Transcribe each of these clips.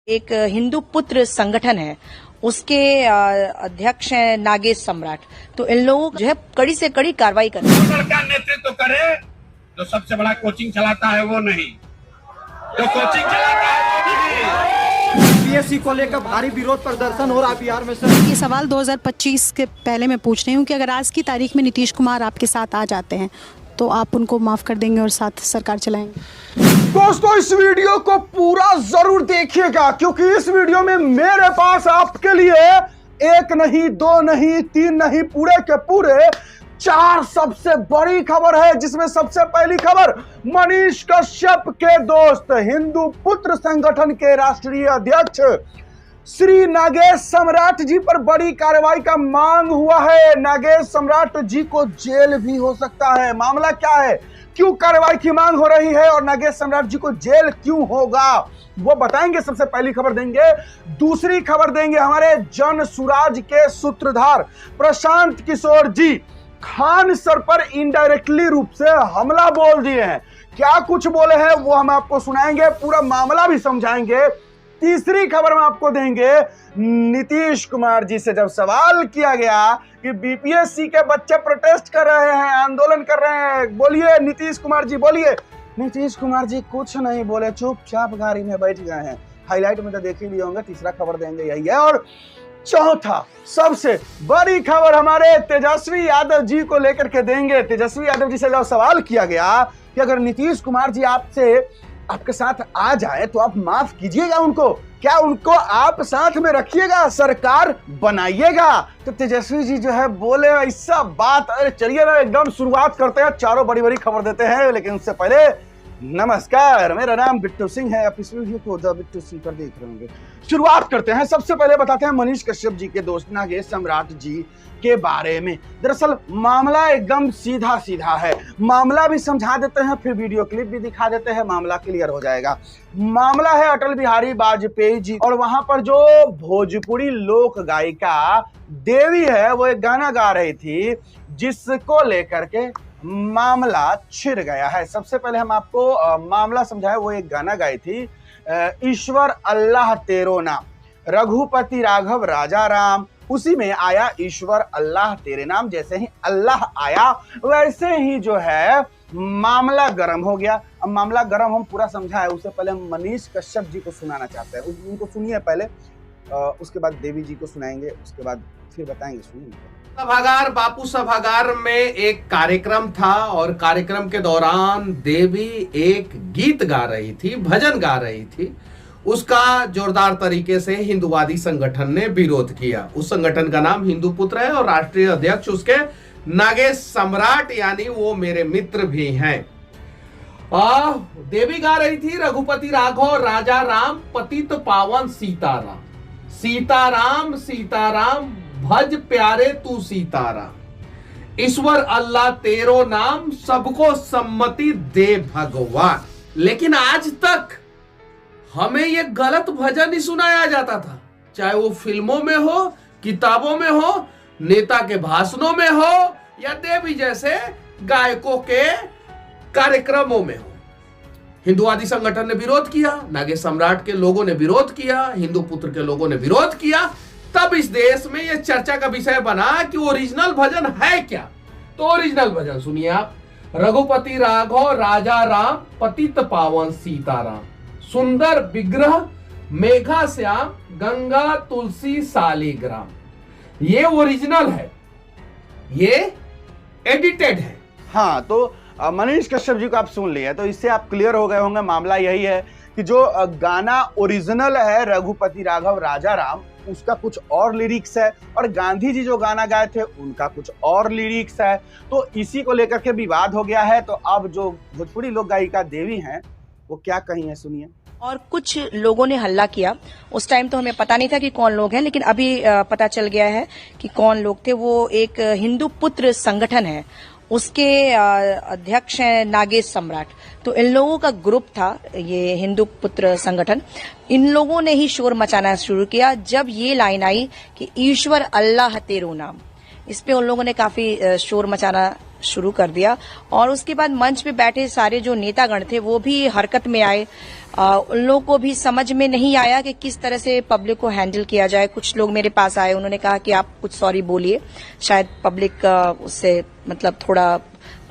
एक हिंदू पुत्र संगठन है, उसके अध्यक्ष हैं नागेश सम्राट। तो इन लोगों जो है कड़ी से कड़ी कार्रवाई करें। लड़का नेतृत्व करे जो सबसे बड़ा कोचिंग चलाता है वो नहीं, जो कोचिंग चलाता है वो नहीं। बीपीएससी को लेकर भारी विरोध प्रदर्शन हो रहा है बिहार में। सर ये सवाल 2025 के पहले मैं पूछ रही हूँ कि अगर आज की तारीख में नीतीश कुमार आपके साथ आ जाते हैं तो आप उनको माफ कर देंगे और साथ सरकार चलाएंगे? दोस्तों, इस वीडियो को पूरा जरूर देखिएगा क्योंकि इस वीडियो में मेरे पास आपके लिए एक नहीं, दो नहीं, तीन नहीं, पूरे के पूरे 4 सबसे बड़ी खबर है। जिसमें सबसे पहली खबर, मनीष कश्यप के दोस्त हिंदू पुत्र संगठन के राष्ट्रीय अध्यक्ष श्री नागेश सम्राट जी पर बड़ी कार्रवाई का मांग हुआ है। नागेश सम्राट जी को जेल भी हो सकता है। मामला क्या है, क्यों कार्रवाई की मांग हो रही है और नागेश सम्राट जी को जेल क्यों होगा, वो बताएंगे। सबसे पहली खबर देंगे। दूसरी खबर देंगे, हमारे जन सुराज के सूत्रधार प्रशांत किशोर जी खान सर पर इनडायरेक्टली रूप से हमला बोल दिए हैं। क्या कुछ बोले हैं वो हम आपको सुनाएंगे, पूरा मामला भी समझाएंगे। तीसरी खबर में आपको देंगे, नीतीश कुमार जी से जब सवाल किया गया कि बीपीएससी के बच्चे प्रोटेस्ट कर रहे हैं, आंदोलन कर रहे हैं, बोलिए नीतीश कुमार जी बोलिए। नीतीश कुमार जी कुछ नहीं बोले, चुपचाप गाड़ी में बैठ गए हैं। हाईलाइट में तो देख ही लिए होंगे, तीसरा खबर देंगे यही है। और चौथा सबसे बड़ी खबर हमारे तेजस्वी यादव जी को लेकर के देंगे। तेजस्वी यादव जी से जब सवाल किया गया कि अगर नीतीश कुमार जी आपके साथ आ जाए तो आप माफ कीजिएगा उनको, क्या उनको आप साथ में रखिएगा, सरकार बनाइएगा? तो तेजस्वी जी जो है बोले ऐसा बात। अरे चलिए ना एकदम शुरुआत करते हैं, चारों बड़ी बड़ी खबर देते हैं। लेकिन उससे पहले नमस्कार, मेरा नाम बिट्टू सिंह है। आप इस वीडियो को द बिट्टू सिंह पर देख रहे होंगे। शुरुआत करते हैं। सबसे पहले बताते हैं मनीष कश्यप जी के दोस्त नागेश सम्राट जी के बारे में। दरअसल मामला एकदम सीधा सीधा है, मामला भी समझा देते हैं, फिर वीडियो क्लिप भी दिखा देते हैं, मामला क्लियर हो जाएगा। मामला है अटल बिहारी वाजपेयी जी, और वहां पर जो भोजपुरी लोक गायिका देवी है वो एक गाना गा रही थी जिसको लेकर के मामला छिड़ गया है। सबसे पहले हम आपको मामला समझाए। वो एक गाना गाई थी, ईश्वर अल्लाह तेरो नाम, रघुपति राघव राजा राम। उसी में आया ईश्वर अल्लाह तेरे नाम। जैसे ही अल्लाह आया वैसे ही जो है मामला गर्म हो गया। अब मामला गर्म हम पूरा समझाए, उससे पहले हम मनीष कश्यप जी को सुनाना चाहते हैं। उनको सुनिए पहले, उसके बाद देवी जी को सुनाएंगे, उसके बाद फिर बताएंगे। सुनिए। सभागार, बापू सभागार में एक कार्यक्रम था और कार्यक्रम के दौरान देवी एक गीत गा रही थी, भजन गा रही थी। उसका जोरदार तरीके से हिंदुवादी संगठन ने विरोध किया। उस संगठन का नाम हिंदू पुत्र है और राष्ट्रीय अध्यक्ष उसके नागेश सम्राट, यानी वो मेरे मित्र भी हैं। देवी गा रही थी, रघुपति राघव राजा राम, पतित पावन सीताराम, सीताराम सीताराम भज प्यारे तू सीताराम, ईश्वर अल्लाह तेरो नाम, सबको सम्मति दे भगवान। लेकिन आज तक हमें यह गलत भजन ही सुनाया जाता था, चाहे वो फिल्मों में हो, किताबों में हो, नेता के भाषणों में हो या देवी जैसे गायकों के कार्यक्रमों में हो। हिंदुवादी संगठन ने विरोध किया, नागेश सम्राट के लोगों ने विरोध किया, हिंदू पुत्र के लोगों ने विरोध किया। तब इस देश में यह चर्चा का विषय बना कि ओरिजिनल भजन है क्या। तो ओरिजिनल भजन सुनिए आप। रघुपति राघव राजा राम, पतित पावन सीताराम, सुंदर विग्रह मेघा श्याम, गंगा तुलसी सालीग्राम। ये ओरिजिनल है, ये एडिटेड है। हाँ, तो मनीष कश्यप जी को आप सुन लिए, तो इससे आप क्लियर हो गए होंगे। मामला यही है कि जो गाना ओरिजिनल है रघुपति राघव राजा राम, उसका कुछ और लिरिक्स है, और गांधी जी जो गाना गाए थे उनका कुछ और लिरिक्स है। तो इसी को लेकर के विवाद हो गया है। तो अब जो भोजपुरी लोक गायिका देवी हैं वो क्या कही है, सुनिए। और कुछ लोगों ने हल्ला किया। उस टाइम तो हमें पता नहीं था कि कौन लोग हैं, लेकिन अभी पता चल गया है कि कौन लोग थे। वो एक हिंदू पुत्र संगठन है, उसके अध्यक्ष हैं नागेश सम्राट। तो इन लोगों का ग्रुप था ये हिंदू पुत्र संगठन। इन लोगों ने ही शोर मचाना शुरू किया जब ये लाइन आई कि ईश्वर अल्लाह तेरो नाम। इस पे उन लोगों ने काफी शोर मचाना शुरू कर दिया। और उसके बाद मंच पे बैठे सारे जो नेतागण थे वो भी हरकत में आए। उन लोगों को भी समझ में नहीं आया कि किस तरह से पब्लिक को हैंडल किया जाए। कुछ लोग मेरे पास आए, उन्होंने कहा कि आप कुछ सॉरी बोलिए, शायद पब्लिक उससे मतलब थोड़ा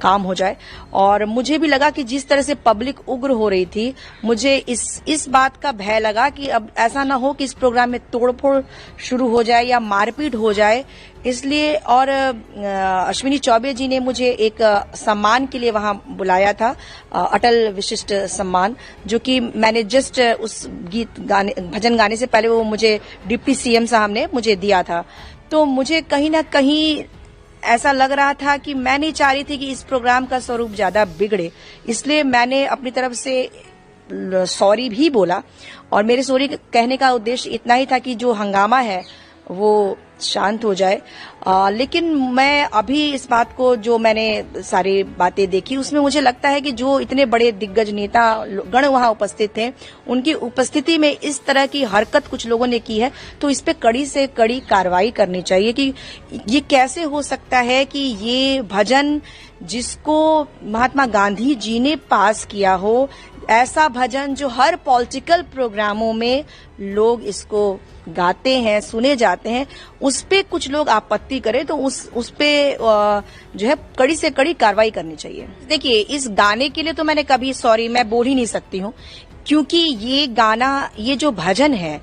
काम हो जाए। और मुझे भी लगा कि जिस तरह से पब्लिक उग्र हो रही थी, मुझे इस बात का भय लगा कि अब ऐसा ना हो कि इस प्रोग्राम में तोड़फोड़ शुरू हो जाए या मारपीट हो जाए। इसलिए और अश्विनी चौबे जी ने मुझे एक सम्मान के लिए वहां बुलाया था, अटल विशिष्ट सम्मान, जो कि मैंने जस्ट उस भजन गाने से पहले वो मुझे डिप्टी सीएम साहब ने मुझे दिया था। तो मुझे कहीं ना कहीं ऐसा लग रहा था कि मैं नहीं चाह रही थी कि इस प्रोग्राम का स्वरूप ज्यादा बिगड़े, इसलिए मैंने अपनी तरफ से सॉरी भी बोला। और मेरे सॉरी कहने का उद्देश्य इतना ही था कि जो हंगामा है वो शांत हो जाए। लेकिन मैं अभी इस बात को, जो मैंने सारी बातें देखी, उसमें मुझे लगता है कि जो इतने बड़े दिग्गज नेता गण वहां उपस्थित थे, उनकी उपस्थिति में इस तरह की हरकत कुछ लोगों ने की है, तो इस पे कड़ी से कड़ी कार्रवाई करनी चाहिए। कि ये कैसे हो सकता है कि ये भजन जिसको महात्मा गांधी जी ने पास किया हो, ऐसा भजन जो हर पॉलिटिकल प्रोग्रामों में लोग इसको गाते हैं, सुने जाते हैं, उस पे कुछ लोग आपत्ति करें, तो उस पे जो है कड़ी से कड़ी कार्रवाई करनी चाहिए। देखिए, इस गाने के लिए तो मैंने कभी सॉरी मैं बोल ही नहीं सकती हूँ, क्योंकि ये गाना, ये जो भजन है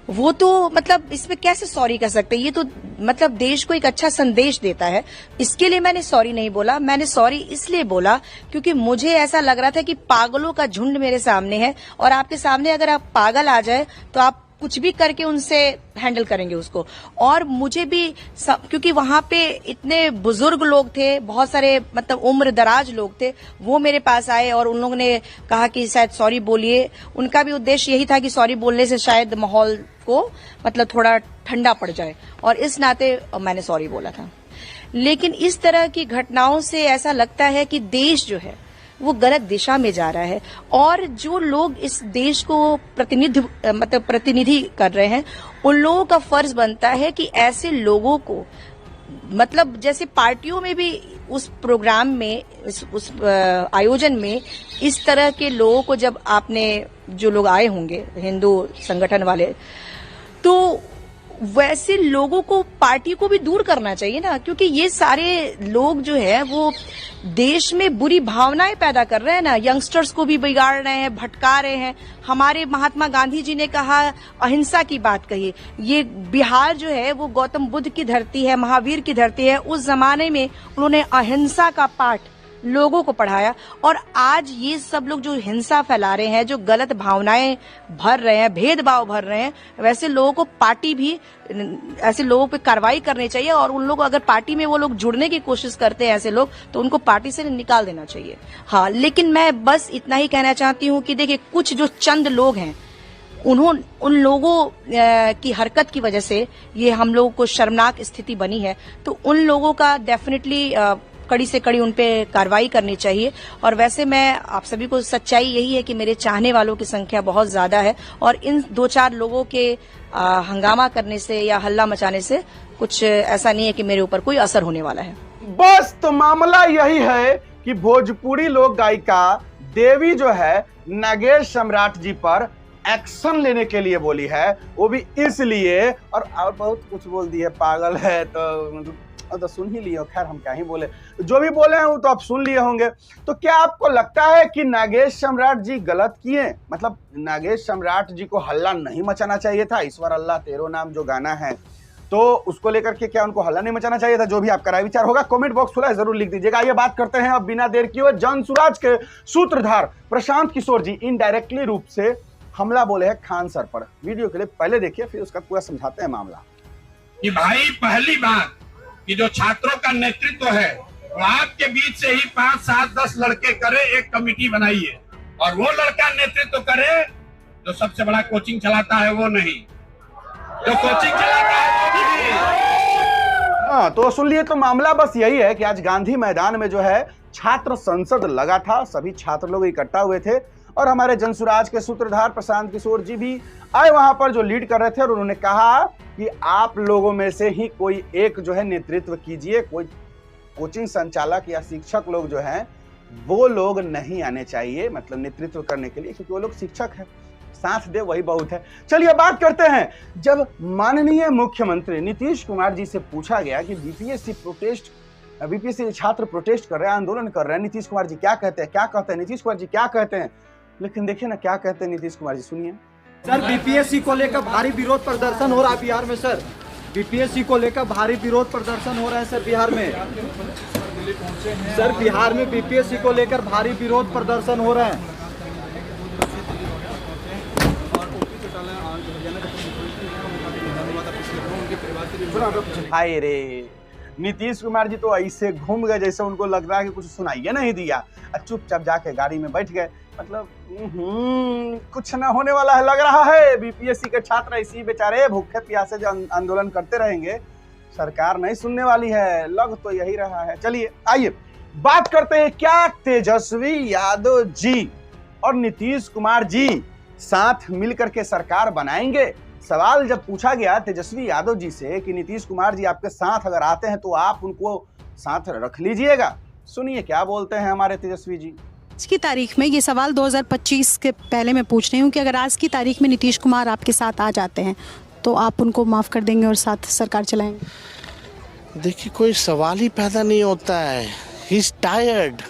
वो तो मतलब इसमें कैसे सॉरी कर सकते हैं? ये तो मतलब देश को एक अच्छा संदेश देता है। इसके लिए मैंने सॉरी नहीं बोला। मैंने सॉरी इसलिए बोला क्योंकि मुझे ऐसा लग रहा था कि पागलों का झुंड मेरे सामने है, और आपके सामने अगर आप पागल आ जाए तो आप कुछ भी करके उनसे हैंडल करेंगे उसको। और मुझे भी क्योंकि वहां पे इतने बुजुर्ग लोग थे, बहुत सारे मतलब उम्र दराज लोग थे, वो मेरे पास आए और उन लोगों ने कहा कि शायद सॉरी बोलिए। उनका भी उद्देश्य यही था कि सॉरी बोलने से शायद माहौल को मतलब थोड़ा ठंडा पड़ जाए, और इस नाते मैंने सॉरी बोला था। लेकिन इस तरह की घटनाओं से ऐसा लगता है कि देश जो है वो गलत दिशा में जा रहा है, और जो लोग इस देश को प्रतिनिधि कर रहे हैं, उन लोगों का फर्ज बनता है कि ऐसे लोगों को मतलब जैसे पार्टियों में भी उस प्रोग्राम में उस आयोजन में इस तरह के लोगों को, जब आपने जो लोग आए होंगे हिंदू संगठन वाले, तो वैसे लोगों को पार्टी को भी दूर करना चाहिए ना, क्योंकि ये सारे लोग जो है वो देश में बुरी भावनाएं पैदा कर रहे हैं ना, यंगस्टर्स को भी बिगाड़ रहे हैं, भटका रहे हैं। हमारे महात्मा गांधी जी ने कहा, अहिंसा की बात कही। ये बिहार जो है वो गौतम बुद्ध की धरती है, महावीर की धरती है। उस जमाने में उन्होंने अहिंसा का पाठ लोगों को पढ़ाया, और आज ये सब लोग जो हिंसा फैला रहे हैं, जो गलत भावनाएं भर रहे हैं, भेदभाव भर रहे हैं, वैसे लोगों को पार्टी भी ऐसे लोगों पे कार्रवाई करनी चाहिए। और उन लोग अगर पार्टी में वो लोग जुड़ने की कोशिश करते हैं ऐसे लोग, तो उनको पार्टी से निकाल देना चाहिए। हाँ, लेकिन मैं बस इतना ही कहना चाहती हूँ कि देखिए, कुछ जो चंद लोग हैं, उन लोगों की हरकत की वजह से ये हम लोगों को शर्मनाक स्थिति बनी है। तो उन लोगों का डेफिनेटली कड़ी से कड़ी उन पे कार्रवाई करनी चाहिए। और वैसे मैं आप सभी को, सच्चाई यही है कि मेरे चाहने वालों की संख्या बहुत ज्यादा है, और इन 2-4 लोगों के हंगामा करने से या हल्ला मचाने से कुछ ऐसा नहीं है कि मेरे ऊपर कोई असर होने वाला है। बस तो मामला यही है कि भोजपुरी लोक गायिका देवी जो है नागेश सम्राट जी पर एक्शन लेने के लिए बोली है, वो भी इसलिए, और बहुत कुछ बोल दी है, पागल है तो सुन ही लिए। खैर हम क्या ही बोले, जो भी बोले हैं वो तो आप सुन लिए होंगे। तो क्या आपको लगता है कि नागेश सम्राट जी गलत किए? मतलब नागेश सम्राट जी को हल्ला नहीं मचाना चाहिए था? ईश्वर अल्लाह तेरो नाम जो गाना है, तो उसको लेकर के क्या उनको हल्ला नहीं मचाना चाहिए था? जो भी आपका राय विचार होगा कमेंट बॉक्स खुला है, जरूर लिख दीजिएगा। ये बात करते हैं अब बिना देर किए जनसुराज के सूत्रधार प्रशांत किशोर जी इनडायरेक्टली रूप से हमला बोले हैं खान सर पर। वीडियो के लिए पहले देखिए, फिर उसका पूरा समझाते हैं मामला। कि भाई, पहली बात कि जो छात्रों का नेतृत्व है वो आपके बीच से ही 5, 7, 10 लड़के करे, एक कमेटी बनाइए, और वो लड़का नेतृत्व करे। जो सबसे बड़ा कोचिंग चलाता है वो नहीं, जो कोचिंग चलाता है वो नहीं। हाँ, तो सुन लिए। तो मामला बस यही है कि आज गांधी मैदान में जो है छात्र संसद लगा था, सभी छात्र लोग इकट्ठा हुए थे, और हमारे जनसुराज के सूत्रधार प्रशांत किशोर जी भी आए वहां पर, जो लीड कर रहे थे, और उन्होंने कहा कि आप लोगों में से ही कोई एक जो है नेतृत्व कीजिए, कोई कोचिंग संचालक या शिक्षक लोग जो हैं वो लोग नहीं आने चाहिए, मतलब नेतृत्व करने के लिए, क्योंकि वो लोग शिक्षक हैं, साथ दे वही बहुत है। चलिए बात करते हैं, जब माननीय मुख्यमंत्री नीतीश कुमार जी से पूछा गया कि बीपीएससी छात्र प्रोटेस्ट कर रहे हैं, आंदोलन कर रहे हैं, नीतीश कुमार जी क्या कहते हैं, नीतीश कुमार जी क्या कहते हैं, लेकिन देखिए ना क्या कहते हैं नीतीश कुमार जी, सुनिए। सर बीपीएससी को लेकर भारी विरोध प्रदर्शन हो रहा है बिहार में। सर बीपीएससी को लेकर भारी विरोध प्रदर्शन हो रहा है सर बिहार में। सर बिहार में बीपीएससी को लेकर भारी विरोध प्रदर्शन हो रहा है। हाय रे, नीतीश कुमार जी तो ऐसे घूम गए जैसे उनको लग रहा है कि कुछ सुनाइए नहीं दिया, चुपचाप जाके गाड़ी में बैठ गए। मतलब कुछ ना होने वाला है लग रहा है। बीपीएससी के छात्र इसी बेचारे भूखे प्यासे जो आंदोलन करते रहेंगे, सरकार नहीं सुनने वाली है, लग तो यही रहा है। चलिए आइए बात करते हैं, क्या तेजस्वी यादव जी और नीतीश कुमार जी साथ मिलकर के सरकार बनाएंगे? सवाल जब पूछा गया तेजस्वी यादव जी से कि नीतीश कुमार जी आपके साथ अगर आते हैं तो आप उनको साथ रख लीजिएगा, सुनिए क्या बोलते हैं हमारे तेजस्वी जी। आज की तारीख में, ये सवाल 2025 के पहले मैं पूछ रही हूँ कि अगर आज की तारीख में नीतीश कुमार आपके साथ आ जाते हैं तो आप उनको माफ़ कर देंगे और साथ सरकार चलाएंगे? देखिए कोई सवाल ही पैदा नहीं होता है। ही इज टायर्ड,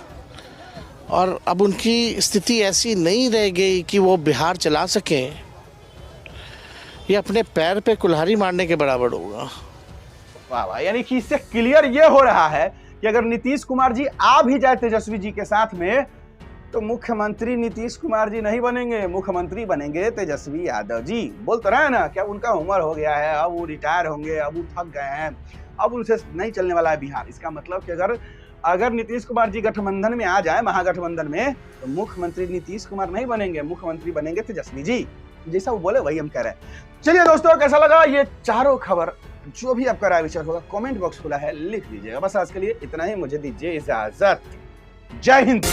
और अब उनकी स्थिति ऐसी नहीं रह गई कि वो बिहार चला सकें। ये अपने पैर पे कुल्हाड़ी मारने के बराबर होगा। वाह वाह, यानी कि इससे क्लियर ये हो रहा है कि अगर नीतीश कुमार जी आ भी जाए तेजस्वी जी के साथ में तो मुख्यमंत्री नीतीश कुमार जी नहीं बनेंगे, मुख्यमंत्री बनेंगे तेजस्वी यादव जी। बोल तो रहे हैं ना क्या उनका उम्र हो गया है, अब वो रिटायर होंगे, अब वो थक गए हैं, अब उनसे नहीं चलने वाला है बिहार। इसका मतलब कि अगर नीतीश कुमार जी गठबंधन में आ जाए, महागठबंधन में, तो मुख्यमंत्री नीतीश कुमार नहीं बनेंगे, मुख्यमंत्री बनेंगे तेजस्वी जी। जैसा वो बोले वही हम कह रहे हैं। चलिए दोस्तों, कैसा लगा ये चारों खबर? जो भी आपका राय विचार होगा कमेंट बॉक्स खुला है, लिख दीजिएगा। बस आज के लिए इतना ही, मुझे दीजिए इजाजत। जय हिंद।